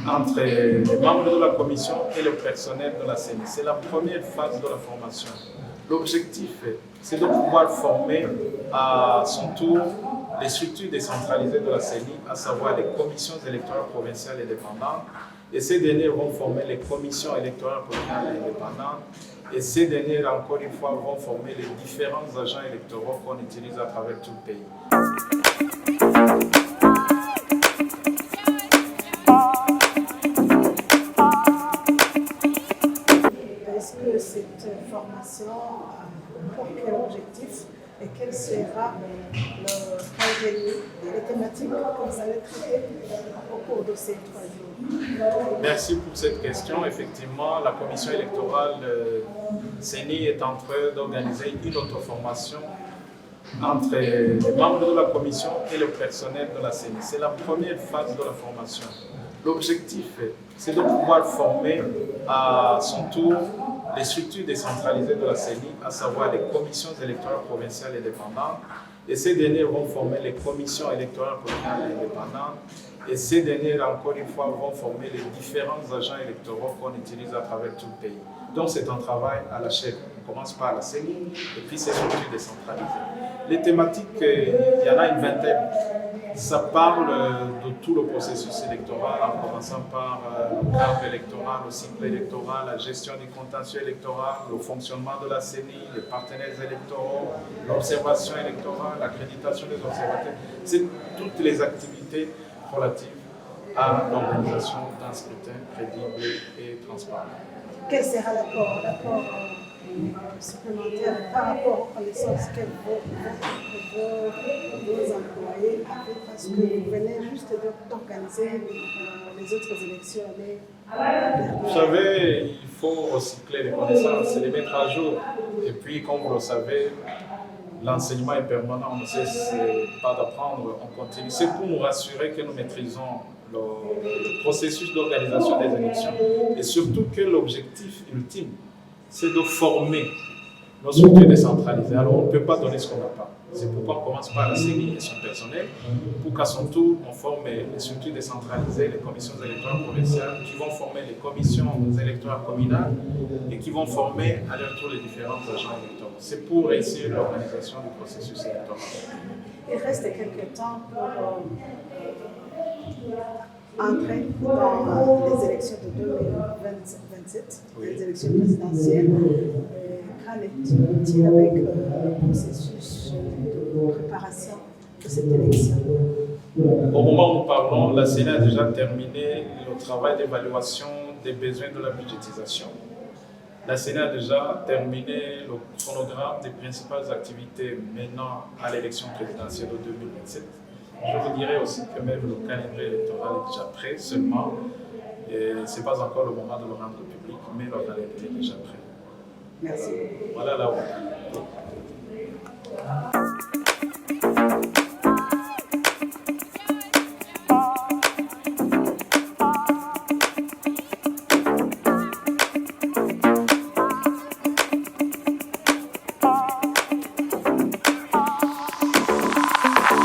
entre les membres de la commission et le personnel de la CENI. C'est la première phase de la formation. L'objectif, c'est de pouvoir former à son tour les structures décentralisées de la CENI, à savoir les commissions électorales provinciales indépendantes, et ces dernières vont former les commissions électorales communales indépendantes, et ces dernières, encore une fois, vont former les différents agents électoraux qu'on utilise à travers tout le pays. Est-ce que cette formation a pour quel objectif et quel sera le contenu et les thématiques que vous allez traiter au cours de ces 3 jours? Merci pour cette question. Effectivement, la commission électorale CENI est en train d'organiser une auto-formation entre les membres de la commission et le personnel de la CENI. C'est la première phase de la formation. L'objectif, c'est de pouvoir former à son tour les structures décentralisées de la CENI, à savoir les commissions électorales provinciales indépendantes, et ces dernières vont former les commissions électorales communales indépendantes, et ces dernières, encore une fois, vont former les différents agents électoraux qu'on utilise à travers tout le pays. Donc c'est un travail à la chaîne. On commence par la CENI et puis ces structures décentralisées. Les thématiques, il y en a une vingtaine. Ça parle de tout le processus électoral, en commençant par le cadre électoral, le cycle électoral, la gestion du contentieux électoral, le fonctionnement de la CENI, les partenaires électoraux, l'observation électorale, l'accréditation des observateurs. C'est toutes les activités relatives à l'organisation d'un scrutin crédible et transparent. Quel sera l'apport supplémentaire par rapport aux connaissances que vos employés avaient, parce que vous venez juste d'organiser les autres élections. Vous savez, il faut recycler les connaissances et les mettre à jour. Et puis, comme vous le savez, l'enseignement est permanent, on ne cesse pas d'apprendre, on continue. C'est pour nous rassurer que nous maîtrisons le processus d'organisation des élections et surtout que l'objectif ultime, c'est de former nos structures décentralisées. Alors, on ne peut pas donner ce qu'on n'a pas. C'est pourquoi on commence par la CENI et son personnel, pour qu'à son tour, on forme les structures décentralisées, les commissions électorales provinciales, qui vont former les commissions électorales communales et qui vont former à leur tour les différents agents électoraux. C'est pour réussir l'organisation du processus électoral. Il reste quelques temps pour entrer dans les élections de 2027, oui. Les élections présidentielles. Qu'en est-il avec le processus de préparation de cette élection? Au moment où nous parlons, la CENI a déjà terminé le travail d'évaluation des besoins de la budgétisation. La CENI a déjà terminé le chronogramme des principales activités menant à l'élection présidentielle de 2027. Je vous dirais aussi que même le calendrier électoral est déjà prêt, seulement ce n'est pas encore le moment de le rendre public, mais le calendrier est déjà prêt. Merci. Voilà là où on est.